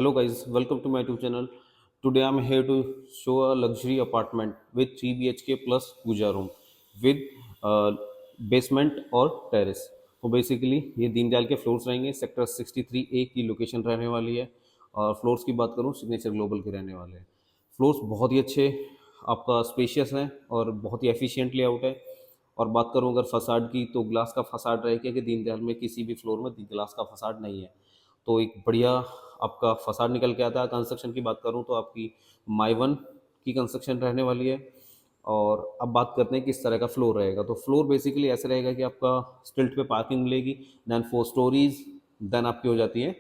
Hello guys, welcome to my YouTube channel. Today I'm here to show a luxury apartment with 3 BHK plus puja room with uh, basement और terrace. तो basically ये दीनदयाल के floors रहेंगे। Sector 63A की location रहने वाली है। और फ्लोर्स की बात करूँ, सिग्नेचर ग्लोबल के रहने वाले हैं। फ्लोर्स बहुत ही अच्छे, आपका स्पेशियस है और बहुत ही एफिशिएंट लेआउट है। और बात करूँ अगर फसाड की, तो ग्लास का फसाड रहेगा कि दीनदयाल में किसी भी फ्लोर में ग्लास का फसाड नहीं है। तो एक बढ़िया आपका फसाड निकल के आता है। कंस्ट्रक्शन की बात करूँ तो आपकी माइवन की कंस्ट्रक्शन रहने वाली है। और अब बात करते हैं किस तरह का फ्लोर रहेगा। तो फ्लोर बेसिकली ऐसे रहेगा कि आपका स्टिल्ट पे पार्किंग मिलेगी, देन 4 स्टोरीज, देन आपकी हो जाती है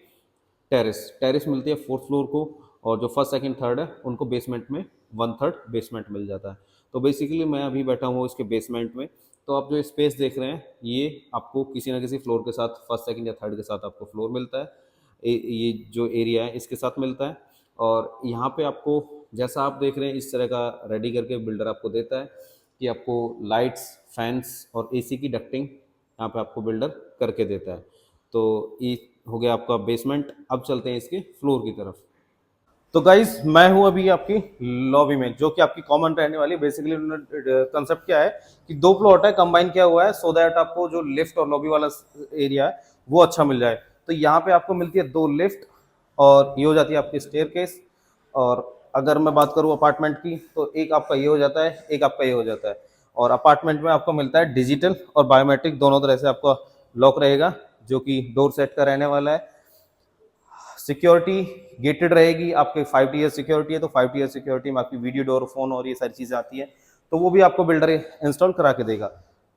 टेरेस। टेरेस मिलती है फोर्थ फ्लोर को, और जो फर्स्ट सेकंड थर्ड है उनको बेसमेंट में 1/3 बेसमेंट मिल जाता है। तो बेसिकली मैं अभी बैठा हूँ इसके बेसमेंट में। तो आप जो स्पेस देख रहे हैं ये आपको किसी ना किसी फ्लोर के साथ, फर्स्ट सेकंड या थर्ड के साथ आपको फ्लोर मिलता है। ये जो एरिया है इसके साथ मिलता है। और यहाँ पे आपको जैसा आप देख रहे हैं इस तरह का रेडी करके बिल्डर आपको देता है कि आपको लाइट्स, फैंस और एसी की डक्टिंग यहाँ पे आपको बिल्डर करके देता है। तो ये हो गया आपका बेसमेंट। अब चलते हैं इसके फ्लोर की तरफ। तो गाइज मैं हूं अभी आपकी लॉबी में, जो कि आपकी कॉमन रहने वाली है। बेसिकली उन्होंने कंसेप्ट क्या है कि दो प्लॉट है, कंबाइन किया हुआ है सो दैट आपको जो लिफ्ट और लॉबी वाला एरिया है वो अच्छा मिल जाए। तो यहाँ पे आपको मिलती है 2 लिफ्ट, और ये हो जाती है आपकी स्टेयरकेस। और अगर मैं बात करूँ अपार्टमेंट की, तो एक आपका ये हो जाता है, एक आपका ये हो जाता है। और अपार्टमेंट में आपको मिलता है डिजिटल और बायोमेट्रिक दोनों तरह से आपका लॉक रहेगा, जो कि डोर सेट का रहने वाला है। सिक्योरिटी गेटेड रहेगी आपके, 5 ईयर सिक्योरिटी है। तो 5 ईयर सिक्योरिटी में आपकी वीडियो डोर, फोन और ये सारी चीज़ें आती है, तो वो भी आपको बिल्डर इंस्टॉल करा के देगा।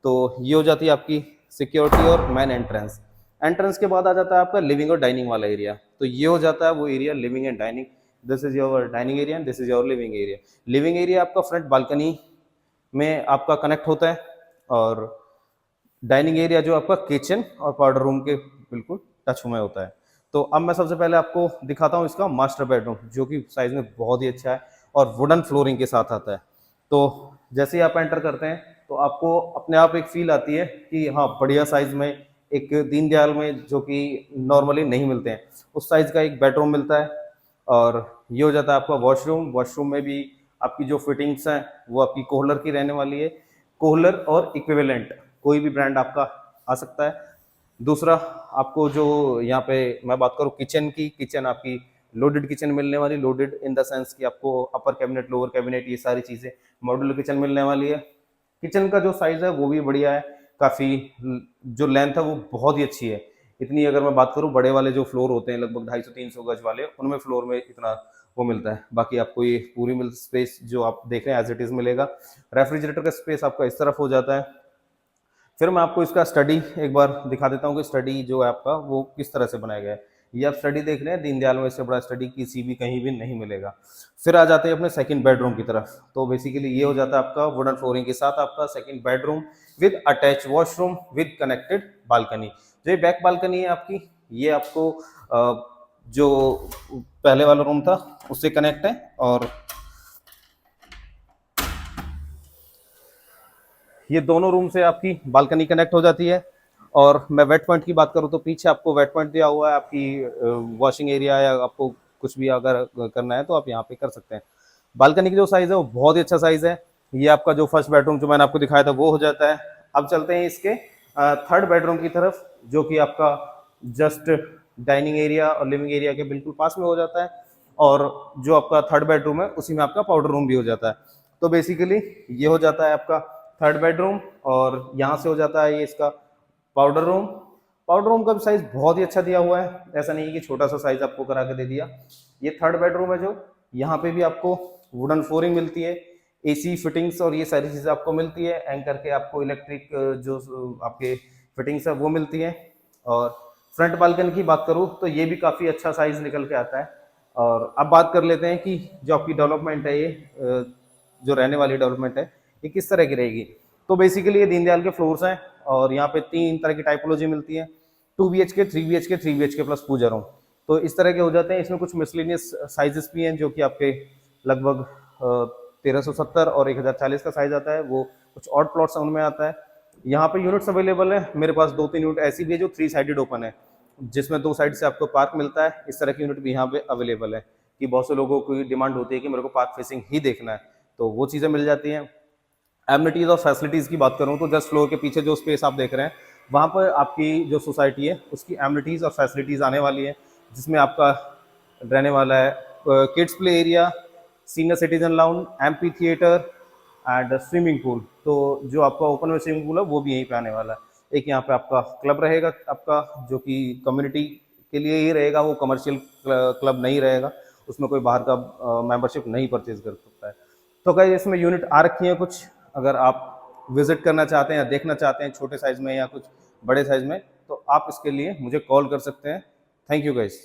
तो ये हो जाती है आपकी सिक्योरिटी और मेन एंट्रेंस। एंट्रेंस के बाद आ जाता है आपका लिविंग और डाइनिंग वाला एरिया। तो ये हो जाता है वो area, living and dining. This is your dining area and this is your living area. Living area आपका फ्रंट बालकनी में आपका कनेक्ट होता है, और डाइनिंग एरिया जो आपका किचन और पाउडर रूम के बिल्कुल टच में होता है। तो अब मैं सबसे पहले आपको दिखाता हूँ इसका मास्टर बेडरूम, जो कि साइज में बहुत ही अच्छा है और वुडन फ्लोरिंग के साथ आता है। तो जैसे ही आप एंटर करते हैं तो आपको अपने आप एक फील आती है कि हाँ, बढ़िया साइज में एक दीनदयाल में जो कि नॉर्मली नहीं मिलते हैं, उस साइज का एक बेडरूम मिलता है। और ये हो जाता है आपका वॉशरूम। वॉशरूम में भी आपकी जो फिटिंग्स हैं वो आपकी कोहलर की रहने वाली है। कोहलर और इक्विवेलेंट कोई भी ब्रांड आपका आ सकता है। दूसरा, आपको जो यहाँ पे मैं बात करूँ किचन की, किचन आपकी लोडेड किचन मिलने वाली। लोडेड इन द सेंस कि आपको अपर कैबिनेट, लोअर कैबिनेट, ये सारी चीज़ें मॉड्यूलर किचन मिलने वाली है। किचन का जो साइज़ है वो भी बढ़िया है काफ़ी। जो लेंथ है वो बहुत ही अच्छी है। इतनी अगर मैं बात करूँ, बड़े वाले जो फ्लोर होते हैं लगभग 250-300 गज वाले, उनमें फ्लोर में इतना वो मिलता है। बाकी आपको ये पूरी मिल स्पेस जो आप देख रहे हैं एज इट इज़ मिलेगा। रेफ्रिजरेटर का स्पेस आपका इस तरफ हो जाता है। फिर मैं आपको इसका स्टडी एक बार दिखा देता हूँ कि स्टडी जो है आपका वो किस तरह से बनाया गया है। ये आप स्टडी देख रहे हैं, दीनदयाल में इससे बड़ा स्टडी किसी भी कहीं भी नहीं मिलेगा। फिर आ जाते हैं अपने सेकंड बेडरूम की तरफ। तो बेसिकली ये हो जाता है आपका वुडन फ्लोरिंग के साथ आपका second bedroom with attach washroom with connected balcony. जो ये बैक बालकनी है आपकी, ये आपको जो पहले वाला रूम था उससे कनेक्ट है। और ये दोनों रूम से आपकी बालकनी कनेक्ट हो जाती है। और मैं वेट पॉइंट की बात करूँ तो पीछे आपको वेट पॉइंट दिया हुआ है, आपकी वॉशिंग एरिया, या आपको कुछ भी अगर करना है तो आप यहाँ पे कर सकते हैं। बालकनी की जो साइज़ है वो बहुत ही अच्छा साइज़ है। ये आपका जो फर्स्ट बेडरूम जो मैंने आपको दिखाया था वो हो जाता है। अब चलते हैं इसके थर्ड बेडरूम की तरफ, जो कि आपका जस्ट डाइनिंग एरिया और लिविंग एरिया के बिल्कुल पास में हो जाता है। और जो आपका थर्ड बेडरूम है उसी में आपका पाउडर रूम भी हो जाता है। तो बेसिकली ये हो जाता है आपका थर्ड बेडरूम, और यहाँ से हो जाता है ये इसका पाउडर रूम। पाउडर रूम का भी साइज बहुत ही अच्छा दिया हुआ है, ऐसा नहीं है कि छोटा सा साइज आपको करा के दे दिया। ये थर्ड बेडरूम है, जो यहाँ पे भी आपको वुडन फ्लोरिंग मिलती है, एसी फिटिंग्स और ये सारी चीज़ें आपको मिलती है। एंकर के आपको इलेक्ट्रिक जो आपके फिटिंग्स है वो मिलती है। और फ्रंट बालकनी की बात करूँ तो ये भी काफ़ी अच्छा साइज निकल के आता है। और अब बात कर लेते हैं कि जो आपकी डेवलपमेंट है, ये जो रहने वाली डेवलपमेंट है ये किस तरह की रहेगी। तो बेसिकली ये दीनदयाल के फ्लोर्स हैं, और यहाँ पे 3 तरह की टाइपोलॉजी मिलती है, 2 BHK, 3 BHK, 3 BHK प्लस पूजा रूम। तो इस तरह के हो जाते हैं। इसमें कुछ मिसलिनियस साइजेस भी हैं, जो कि आपके लगभग 1370 और 1040 का साइज आता है। वो कुछ ऑड प्लॉट्स उनमें आता है। यहाँ पे यूनिट्स अवेलेबल है मेरे पास, 2-3 यूनिट ऐसी भी है जो 3 साइडेड ओपन है। जिसमें 2 साइड से आपको पार्क मिलता है। इस तरह की यूनिट भी यहाँ पे अवेलेबल है कि बहुत से लोगों की डिमांड होती है कि मेरे को पार्क फेसिंग ही देखना है, तो वो चीज़ें मिल जाती हैं। एमिनिटीज़ और फैसिलिटीज़ की बात करूँ तो जस्ट फ्लोर के पीछे जो स्पेस आप देख रहे हैं, वहाँ पर आपकी जो सोसाइटी है उसकी एमिनिटीज़ और फैसिलिटीज़ आने वाली है, जिसमें आपका रहने वाला है kids play area, senior citizen lounge, amphi theatre and swimming pool. तो जो आपका ओपन में स्विमिंग पूल है वो भी यहीं पे आने वाला है। एक यहाँ पे आपका क्लब रहेगा आपका, जो कि कम्युनिटी के लिए ही रहेगा, वो कमर्शियल क्लब नहीं रहेगा, उसमें कोई बाहर का मेंबरशिप नहीं परचेज कर सकता है। तो गाइस इसमें यूनिट आ रखी है कुछ, अगर आप विजिट करना चाहते हैं या देखना चाहते हैं छोटे साइज में या कुछ बड़े साइज में, तो आप इसके लिए मुझे कॉल कर सकते हैं। Thank you guys.